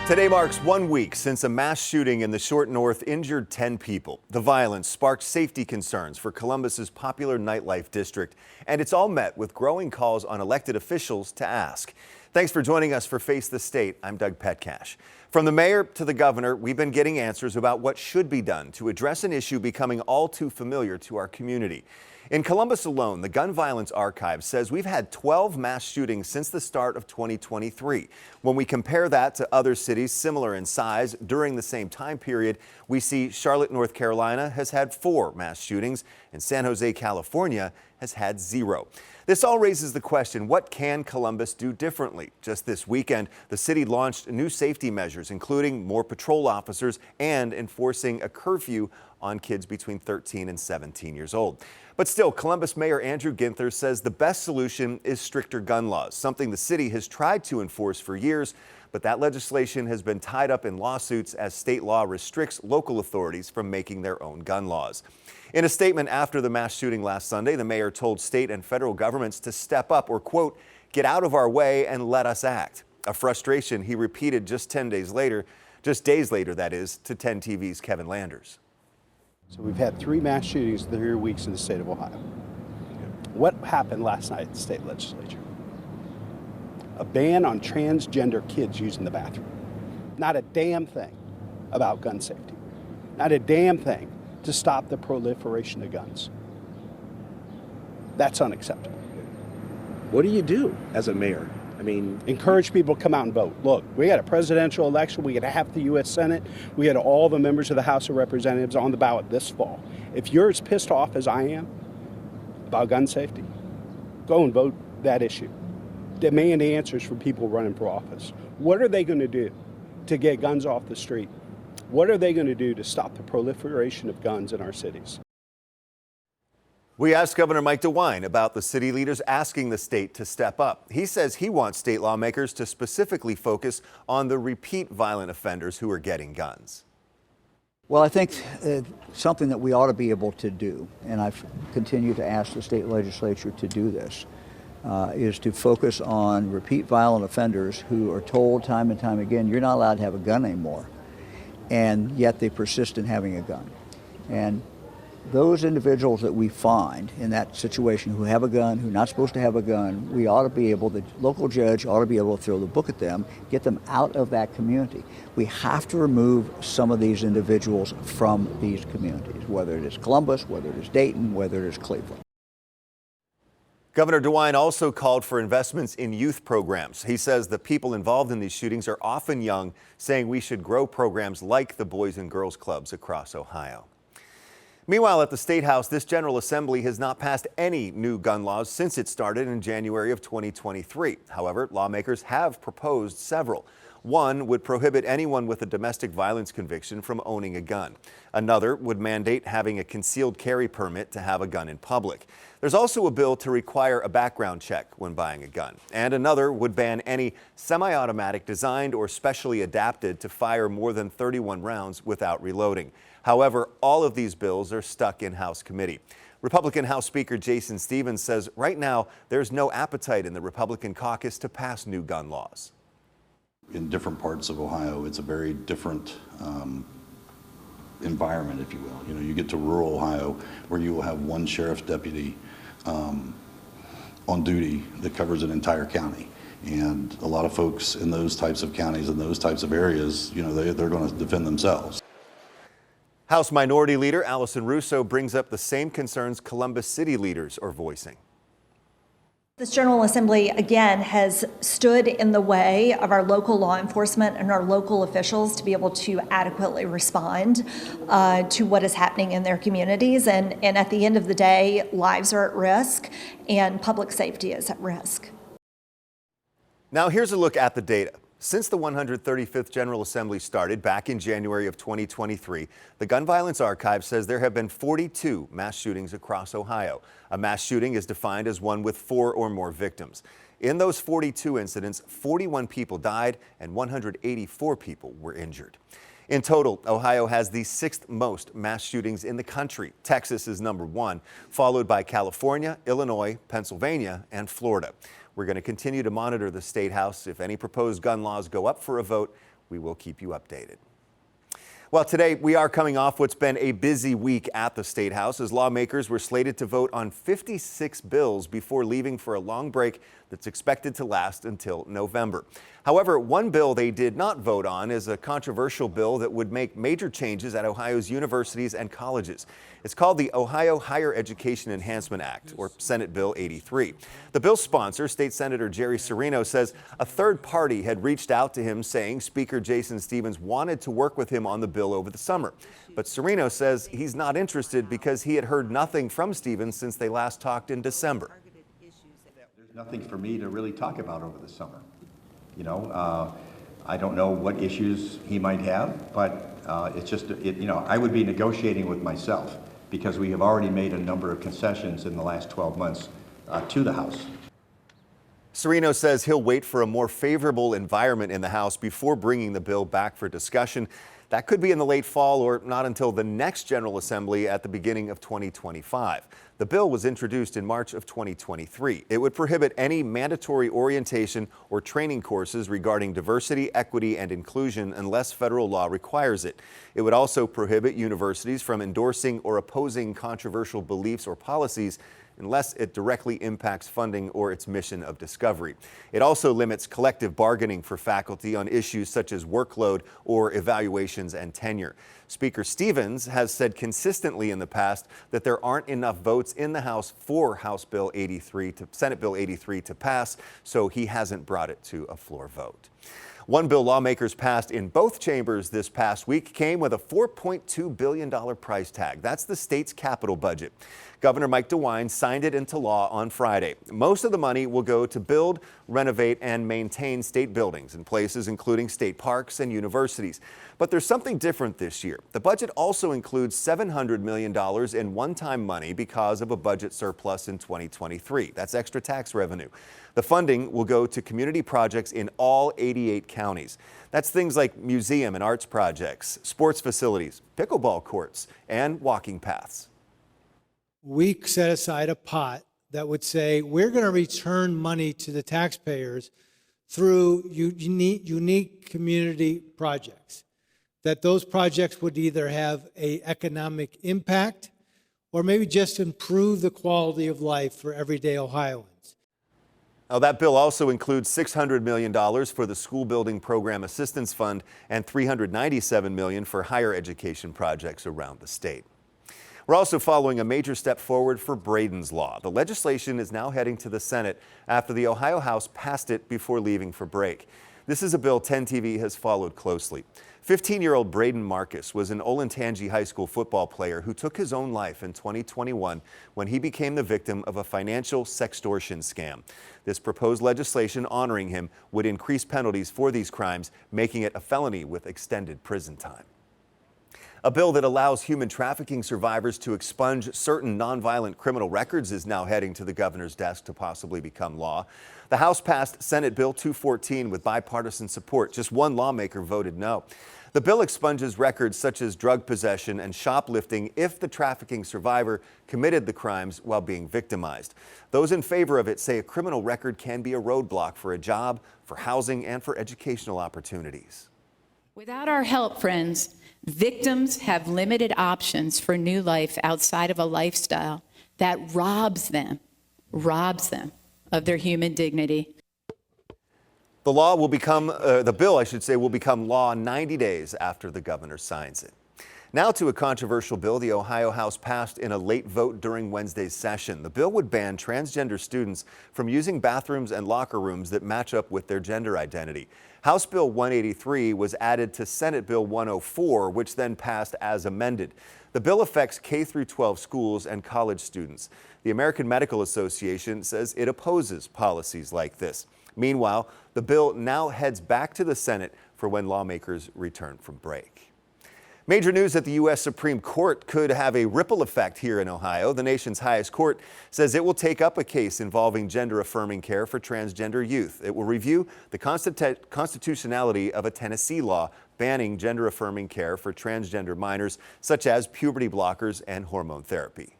Today marks 1 week since a mass shooting in the Short North injured 10 people. The violence sparked safety concerns for Columbus's popular nightlife district, and it's all met with growing calls on elected officials to ask. Thanks for joining us for Face the State. I'm Doug Petcash. From the mayor to the governor, we've been getting answers about what should be done to address an issue becoming all too familiar to our community. In Columbus alone, the Gun Violence Archive says we've had 12 mass shootings since the start of 2023. When we compare that to other cities similar in size during the same time period, we see Charlotte, North Carolina has had 4 mass shootings and San Jose, California has had 0. This all raises the question, what can Columbus do differently? Just this weekend, the city launched new safety measures, including more patrol officers and enforcing a curfew on kids between 13 and 17 years old. But still, Columbus Mayor Andrew Ginther says the best solution is stricter gun laws, something the city has tried to enforce for years, but that legislation has been tied up in lawsuits as state law restricts local authorities from making their own gun laws. In a statement after the mass shooting last Sunday, the mayor told state and federal governments to step up or, quote, get out of our way and let us act. A frustration he repeated just days later, that is, to 10 TV's Kevin Landers. So we've had 3 mass shootings in 3 weeks in the state of Ohio. What happened last night at the state legislature? A ban on transgender kids using the bathroom. Not a damn thing about gun safety. Not a damn thing to stop the proliferation of guns. That's unacceptable. What do you do as a mayor? I mean, encourage people to come out and vote. Look, we had a presidential election. We had half the U.S. Senate. We had all the members of the House of Representatives on the ballot this fall. If you're as pissed off as I am about gun safety, go and vote that issue. Demand answers from people running for office. What are they going to do to get guns off the street? What are they going to do to stop the proliferation of guns in our cities? We asked Governor Mike DeWine about the city leaders asking the state to step up. He says he wants state lawmakers to specifically focus on the repeat violent offenders who are getting guns. Well, I think something that we ought to be able to do, and I've continued to ask the state legislature to do this, is to focus on repeat violent offenders who are told time and time again, you're not allowed to have a gun anymore, and yet they persist in having a gun. And those individuals that we find in that situation who have a gun, who are not supposed to have a gun, we ought to be able, the local judge ought to be able to throw the book at them, get them out of that community. We have to remove some of these individuals from these communities, whether it is Columbus, whether it is Dayton, whether it is Cleveland. Governor DeWine also called for investments in youth programs. He says the people involved in these shootings are often young, saying we should grow programs like the Boys and Girls Clubs across Ohio. Meanwhile, at the State House, this General Assembly has not passed any new gun laws since it started in January of 2023. However, lawmakers have proposed several. One would prohibit anyone with a domestic violence conviction from owning a gun. Another would mandate having a concealed carry permit to have a gun in public. There's also a bill to require a background check when buying a gun. And another would ban any semi-automatic designed or specially adapted to fire more than 31 rounds without reloading. However, all of these bills are stuck in House committee. Republican House Speaker Jason Stephens says right now there's no appetite in the Republican caucus to pass new gun laws. In different parts of Ohio, it's a very different environment, if you will. You know, you get to rural Ohio where you will have one sheriff's deputy on duty that covers an entire county. And a lot of folks in those types of counties and those types of areas, you know, they're going to defend themselves. House Minority Leader Allison Russo brings up the same concerns Columbus City leaders are voicing. This General Assembly, again, has stood in the way of our local law enforcement and our local officials to be able to adequately respond to what is happening in their communities. And at the end of the day, lives are at risk and public safety is at risk. Now here's a look at the data. Since the 135th General Assembly started back in January of 2023, the Gun Violence Archive says there have been 42 mass shootings across Ohio. A mass shooting is defined as one with 4 or more victims. In those 42 incidents, 41 people died and 184 people were injured. In total, Ohio has the 6th most mass shootings in the country. Texas is number 1, followed by California, Illinois, Pennsylvania, and Florida. We're going to continue to monitor the State House. If any proposed gun laws go up for a vote, we will keep you updated. Well, today we are coming off what's been a busy week at the State House as lawmakers were slated to vote on 56 bills before leaving for a long break that's expected to last until November. However, one bill they did not vote on is a controversial bill that would make major changes at Ohio's universities and colleges. It's called the Ohio Higher Education Enhancement Act, or Senate Bill 83. The bill's sponsor, State Senator Jerry Cirino, says a third party had reached out to him saying Speaker Jason Stephens wanted to work with him on the bill over the summer. But Cirino says he's not interested because he had heard nothing from Stephens since they last talked in December. There's nothing for me to really talk about over the summer. I don't know what issues he might have, but it's just, I would be negotiating with myself because we have already made a number of concessions in the last 12 months to the House. Cirino says he'll wait for a more favorable environment in the House before bringing the bill back for discussion. That could be in the late fall or not until the next General Assembly at the beginning of 2025. The bill was introduced in March of 2023. It would prohibit any mandatory orientation or training courses regarding diversity, equity, and inclusion unless federal law requires it. It would also prohibit universities from endorsing or opposing controversial beliefs or policies unless it directly impacts funding or its mission of discovery. It also limits collective bargaining for faculty on issues such as workload or evaluations and tenure. Speaker Stephens has said consistently in the past that there aren't enough votes in the House for Senate Bill 83 to pass, so he hasn't brought it to a floor vote. One bill lawmakers passed in both chambers this past week came with a $4.2 billion price tag. That's the state's capital budget. Governor Mike DeWine signed it into law on Friday. Most of the money will go to build, renovate, and maintain state buildings in places including state parks and universities. But there's something different this year. The budget also includes $700 million in one-time money because of a budget surplus in 2023. That's extra tax revenue. The funding will go to community projects in all 88 counties. That's things like museum and arts projects, sports facilities, pickleball courts, and walking paths. We set aside a pot that would say we're going to return money to the taxpayers through unique community projects, that those projects would either have an economic impact or maybe just improve the quality of life for everyday Ohioans. Now, that bill also includes $600 million for the School Building Program Assistance Fund and $397 million for higher education projects around the state. We're also following a major step forward for Braden's Law. The legislation is now heading to the Senate after the Ohio House passed it before leaving for break. This is a bill 10 TV has followed closely. 15-year-old Braden Marcus was an Olentangy High School football player who took his own life in 2021 when he became the victim of a financial sextortion scam. This proposed legislation honoring him would increase penalties for these crimes, making it a felony with extended prison time. A bill that allows human trafficking survivors to expunge certain nonviolent criminal records is now heading to the governor's desk to possibly become law. The House passed Senate Bill 214 with bipartisan support. Just one lawmaker voted no. The bill expunges records such as drug possession and shoplifting if the trafficking survivor committed the crimes while being victimized. Those in favor of it say a criminal record can be a roadblock for a job, for housing, and for educational opportunities. Without our help, friends, victims have limited options for new life outside of a lifestyle that robs them of their human dignity. The bill will become law 90 days after the governor signs it. Now to a controversial bill the Ohio House passed in a late vote during Wednesday's session. The bill would ban transgender students from using bathrooms and locker rooms that match up with their gender identity. House Bill 183 was added to Senate Bill 104, which then passed as amended. The bill affects K-12 schools and college students. The American Medical Association says it opposes policies like this. Meanwhile, the bill now heads back to the Senate for when lawmakers return from break. Major news at the U.S. Supreme Court could have a ripple effect here in Ohio. The nation's highest court says it will take up a case involving gender-affirming care for transgender youth. It will review the constitutionality of a Tennessee law banning gender-affirming care for transgender minors, such as puberty blockers and hormone therapy.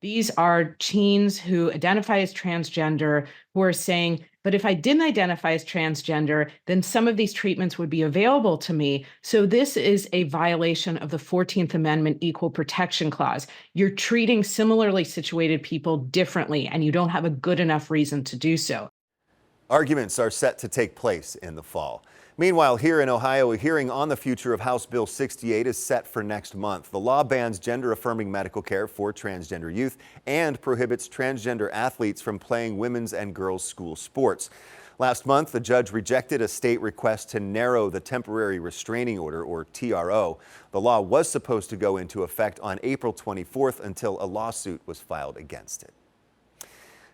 These are teens who identify as transgender who are saying, but if I didn't identify as transgender, then some of these treatments would be available to me. So this is a violation of the 14th Amendment Equal Protection Clause. You're treating similarly situated people differently, and you don't have a good enough reason to do so. Arguments are set to take place in the fall. Meanwhile, here in Ohio, a hearing on the future of House Bill 68 is set for next month. The law bans gender-affirming medical care for transgender youth and prohibits transgender athletes from playing women's and girls' school sports. Last month, the judge rejected a state request to narrow the temporary restraining order, or TRO. The law was supposed to go into effect on April 24th until a lawsuit was filed against it.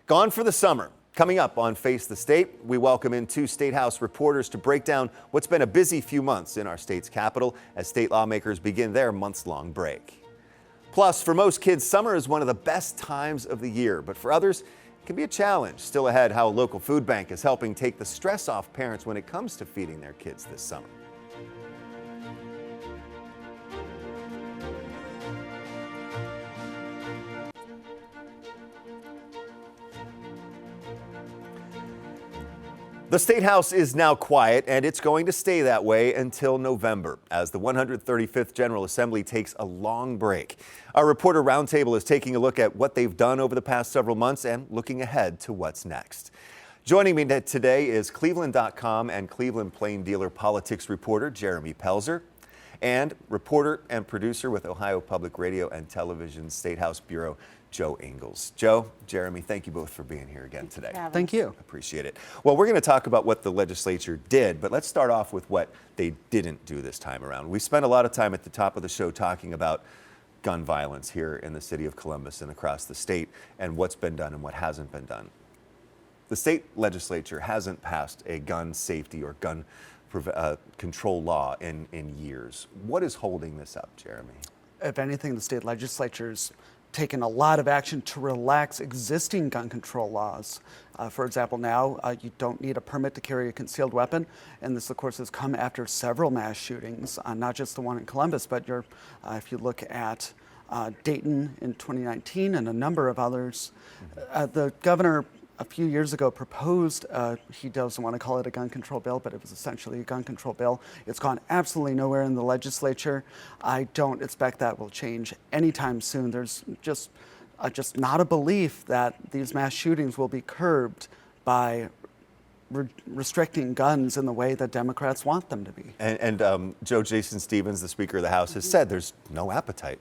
Gone for the summer. Coming up on Face the State, we welcome in two State House reporters to break down what's been a busy few months in our state's capital as state lawmakers begin their months-long break. Plus, for most kids, summer is one of the best times of the year, but for others, it can be a challenge. Still ahead, how a local food bank is helping take the stress off parents when it comes to feeding their kids this summer. The State House is now quiet, and it's going to stay that way until November as the 135th General Assembly takes a long break. Our reporter roundtable is taking a look at what they've done over the past several months and looking ahead to what's next. Joining me today is Cleveland.com and Cleveland Plain Dealer politics reporter Jeremy Pelzer and reporter and producer with Ohio Public Radio and Television State House Bureau Joe Ingles. Joe, Jeremy, thank you both for being here again today. Thank you. Appreciate it. Well, we're going to talk about what the legislature did, but let's start off with what they didn't do this time around. We spent a lot of time at the top of the show talking about gun violence here in the city of Columbus and across the state and what's been done and what hasn't been done. The state legislature hasn't passed a gun safety or gun control law in years. What is holding this up, Jeremy? If anything, the state legislature's taken a lot of action to relax existing gun control laws. For example, now you don't need a permit to carry a concealed weapon, and this, of course, has come after several mass shootings, not just the one in Columbus, but if you look at Dayton in 2019 and a number of others. The governor a few years ago proposed, he doesn't want to call it a gun control bill, but it was essentially a gun control bill. It's gone absolutely nowhere in the legislature. I don't expect that will change anytime soon. There's just not a belief that these mass shootings will be curbed by restricting guns in the way that Democrats want them to be. And Joe, Jason Stevens, the Speaker of the House, has said there's no appetite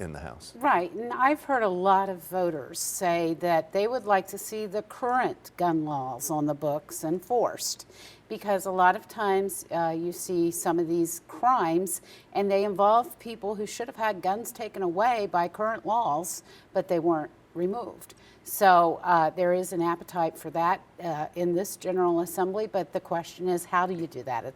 in the House. Right, and I've heard a lot of voters say that they would like to see the current gun laws on the books enforced, because a lot of times you see some of these crimes and they involve people who should have had guns taken away by current laws, but they weren't removed. So there is an appetite for that in this General Assembly, but the question is, how do you do that?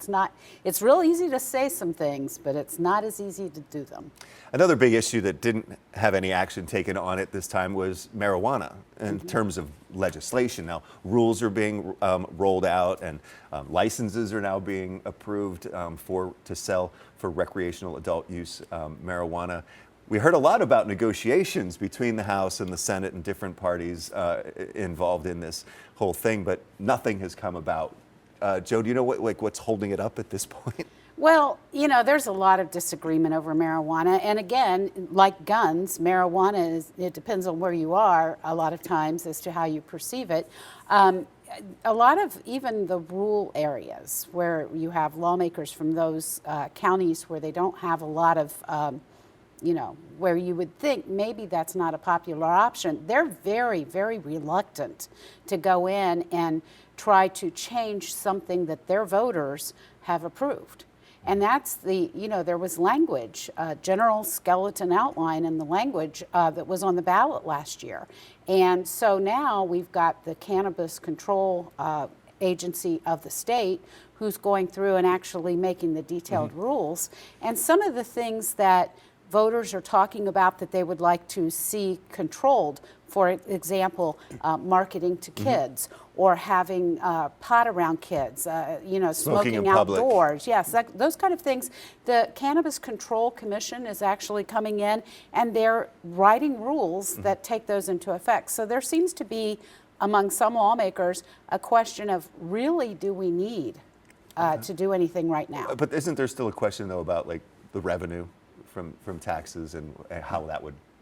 It's real easy to say some things, but it's not as easy to do them. Another big issue that didn't have any action taken on it this time was marijuana in terms of legislation. Now, rules are being rolled out and licenses are now being approved to sell for recreational adult use marijuana. We heard a lot about negotiations between the House and the Senate and different parties involved in this whole thing, but nothing has come about. Joe, do you know what's holding it up at this point? Well, there's a lot of disagreement over marijuana. And again, like guns, marijuana it depends on where you are a lot of times as to how you perceive it. A lot of even the rural areas where you have lawmakers from those counties where they don't have a lot of where you would think maybe that's not a popular option, they're very, very reluctant to go in and try to change something that their voters have approved. And that's there was language, general skeleton outline in the language that was on the ballot last year. And so now we've got the Cannabis Control Agency of the state who's going through and actually making the detailed rules. And some of the things that voters are talking about that they would like to see controlled, for example, marketing to kids or having pot around kids, smoking in public. outdoors. Yes, those kind of things. The Cannabis Control Commission is actually coming in and they're writing rules that take those into effect. So there seems to be, among some lawmakers, a question of really do we need to do anything right now? But isn't there still a question, though, about like the revenue from taxes and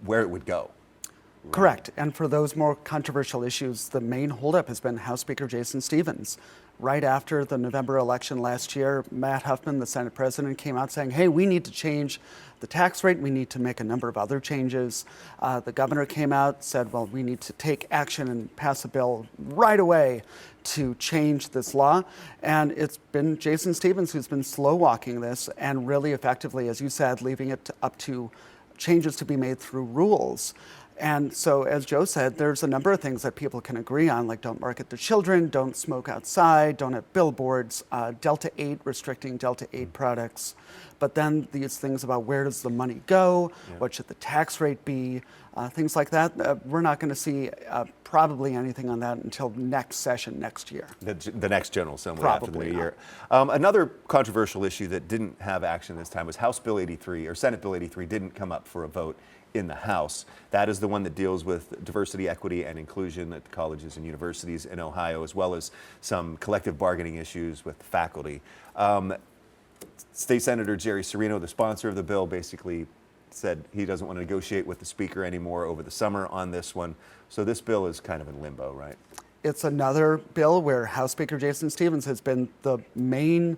where it would go? Correct. And for those more controversial issues, the main holdup has been House Speaker Jason Stephens. Right after the November election last year, Matt Huffman, the Senate president, came out saying, hey, we need to change the tax rate. We need to make a number of other changes. The governor came out, said, well, we need to take action and pass a bill right away to change this law. And it's been Jason Stephens who's been slow walking this and really effectively, as you said, leaving it up to changes to be made through rules. And so, as Joe said, there's a number of things that people can agree on, like don't market to children, don't smoke outside, don't have billboards, Delta 8, restricting Delta 8 products. But then these things about where does the money go, what should the tax rate be, things like that. We're not going to see probably anything on that until next session next year. The next General Assembly Probably after the new not. year. Another controversial issue that didn't have action this time was House Bill 83, or Senate Bill 83 didn't come up for a vote in the House. That is the one that deals with diversity, equity, and inclusion at colleges and universities in Ohio, as well as some collective bargaining issues with faculty. State Senator Jerry Serino, the sponsor of the bill, basically said he doesn't want to negotiate with the Speaker anymore over the summer on this one. So this bill is kind of in limbo, right? It's another bill where House Speaker Jason Stephens has been the main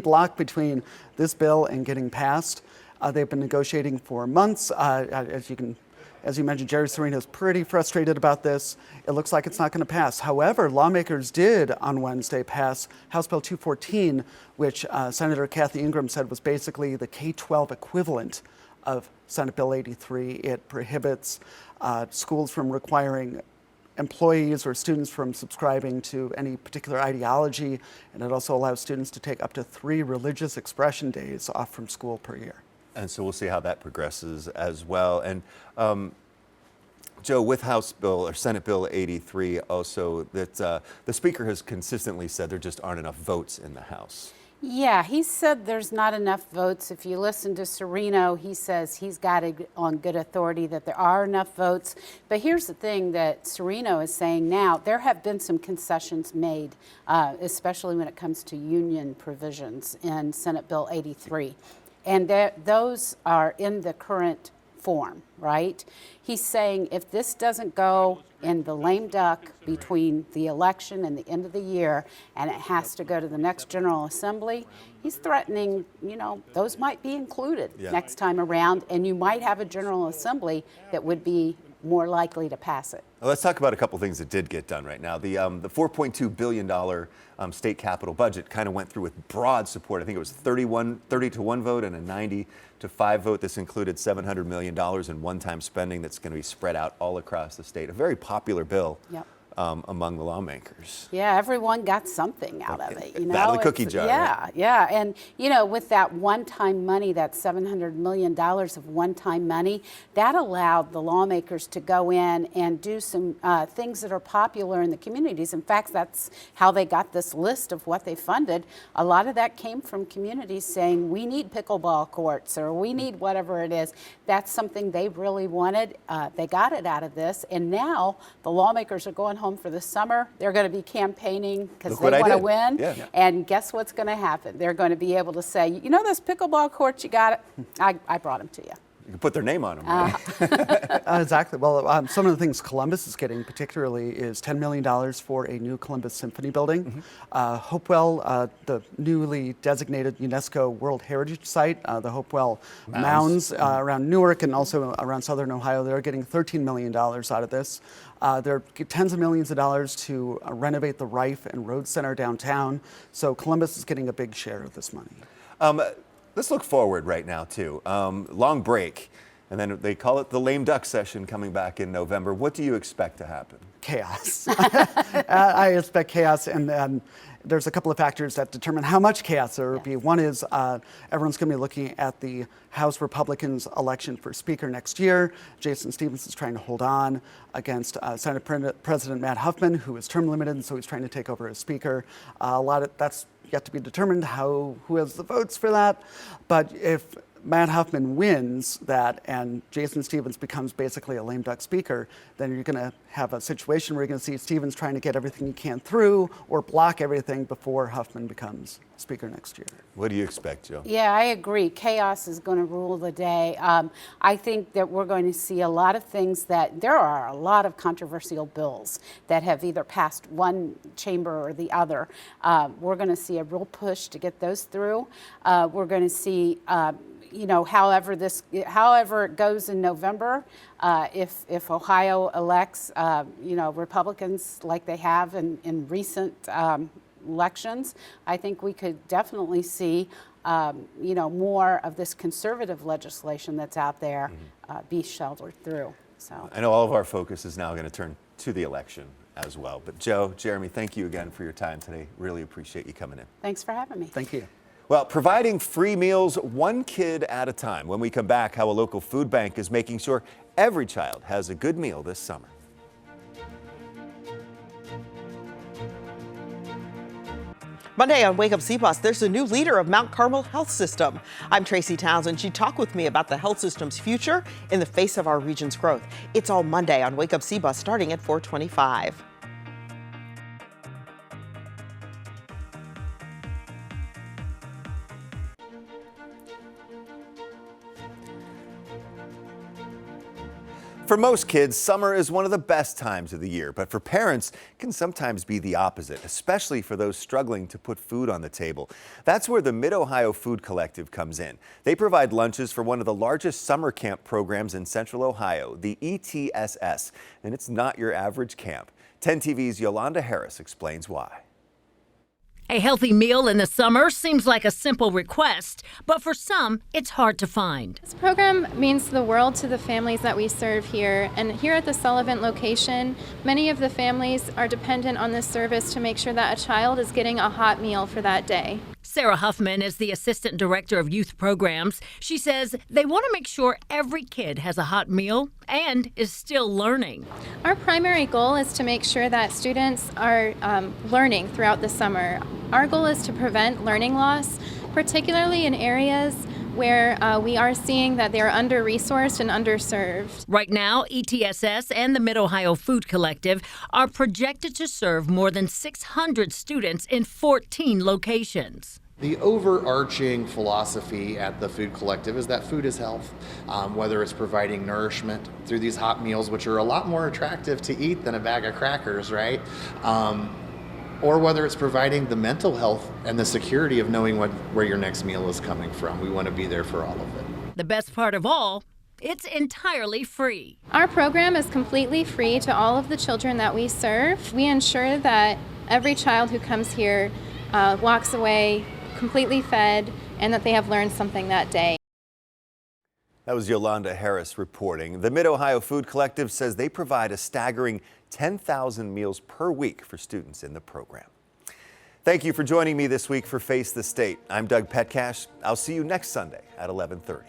block between this bill and getting passed. They've been negotiating for months. As you mentioned, Jerry Serino is pretty frustrated about this. It looks like it's not going to pass. However, lawmakers did on Wednesday pass House Bill 214, which Senator Kathy Ingram said was basically the K-12 equivalent of Senate Bill 83. It prohibits schools from requiring employees or students from subscribing to any particular ideology, and it also allows students to take up to 3 religious expression days off from school per year. And so we'll see how that progresses as well. And Joe, with House Bill or Senate Bill 83, also that the Speaker has consistently said there just aren't enough votes in the House. Yeah, he said there's not enough votes. If you listen to Serino, he says he's got it on good authority that there are enough votes. But here's the thing that Serino is saying now. There have been some concessions made, especially when it comes to union provisions in Senate Bill 83. And those are in the current form, right? He's saying if this doesn't go in the lame duck between the election and the end of the year, and it has to go to the next General Assembly, he's threatening, those might be included next time around, and you might have a General Assembly that would be more likely to pass it. Well, let's talk about a couple things that did get done right now. The $4.2 billion state capital budget kind of went through with broad support. I think it was 30 to 1 vote and a 90 to 5 vote. This included $700 million in one-time spending that's going to be spread out all across the state. A very popular bill. Yep. Among the lawmakers. Yeah, everyone got something out of it. Out of the cookie jar. Yeah, right? yeah. And, with that one-time money, that $700 million of one-time money, that allowed the lawmakers to go in and do some things that are popular in the communities. In fact, that's how they got this list of what they funded. A lot of that came from communities saying, we need pickleball courts or we need whatever it is. That's something they really wanted. They got it out of this. And now the lawmakers are going home for the summer. They're going to be campaigning because they want to win. Yeah. And guess what's going to happen? They're going to be able to say, those pickleball courts, you got it. I brought them to you. You can put their name on them. Right? Exactly. Well, some of the things Columbus is getting particularly is $10 million for a new Columbus Symphony building. Hopewell, the newly designated UNESCO World Heritage Site, the Hopewell Mounds around Newark and also around Southern Ohio, they're getting $13 million out of this. There are tens of millions of dollars to renovate the Rife and Rhodes Center downtown. So Columbus is getting a big share of this money. Let's look forward right now, too. Long break, and then they call it the lame duck session coming back in November. What do you expect to happen? Chaos. I expect chaos, and there's a couple of factors that determine how much chaos there will be. One is everyone's going to be looking at the House Republicans' election for Speaker next year. Jason Stevens is trying to hold on against Senate President Matt Huffman, who is term limited, and so he's trying to take over as Speaker. That's yet to be determined who has the votes for that. But if Matt Huffman wins that and Jason Stevens becomes basically a lame duck speaker, then you're going to have a situation where you're going to see Stevens trying to get everything he can through or block everything before Huffman becomes speaker next year. What do you expect, Joe? Yeah, I agree. Chaos is going to rule the day. I think that we're going to see a lot of things there are a lot of controversial bills that have either passed one chamber or the other. We're going to see a real push to get those through. We're going to see however it goes in November, if Ohio elects, Republicans like they have in recent elections, I think we could definitely see, more of this conservative legislation that's out there be sheltered through. So I know all of our focus is now going to turn to the election as well. But Joe, Jeremy, thank you again for your time today. Really appreciate you coming in. Thanks for having me. Thank you. Well, providing free meals one kid at a time. When we come back, how a local food bank is making sure every child has a good meal this summer. Monday on Wake Up CBUS, there's a new leader of Mount Carmel Health System. I'm Tracy Townsend. She talked with me about the health system's future in the face of our region's growth. It's all Monday on Wake Up CBUS starting at 4:25. For most kids, summer is one of the best times of the year, but for parents, it can sometimes be the opposite, especially for those struggling to put food on the table. That's where the Mid-Ohio Food Collective comes in. They provide lunches for one of the largest summer camp programs in Central Ohio, the ETSS, and it's not your average camp. 10 TV's Yolanda Harris explains why. A healthy meal in the summer seems like a simple request, but for some, it's hard to find. This program means the world to the families that we serve here. And here at the Sullivan location, many of the families are dependent on this service to make sure that a child is getting a hot meal for that day. Sarah Huffman is the Assistant Director of Youth Programs. She says they want to make sure every kid has a hot meal and is still learning. Our primary goal is to make sure that students are learning throughout the summer. Our goal is to prevent learning loss, particularly in areas where we are seeing that they are under-resourced and underserved. Right now, ETSS and the Mid-Ohio Food Collective are projected to serve more than 600 students in 14 locations. The overarching philosophy at the Food Collective is that food is health, whether it's providing nourishment through these hot meals, which are a lot more attractive to eat than a bag of crackers, right? Or whether it's providing the mental health and the security of knowing where your next meal is coming from. We want to be there for all of it. The best part of all, it's entirely free. Our program is completely free to all of the children that we serve. We ensure that every child who comes here walks away completely fed and that they have learned something that day. That was Yolanda Harris reporting. The Mid-Ohio Food Collective says they provide a staggering 10,000 meals per week for students in the program. Thank you for joining me this week for Face the State. I'm Doug Petcash. I'll see you next Sunday at 11:30.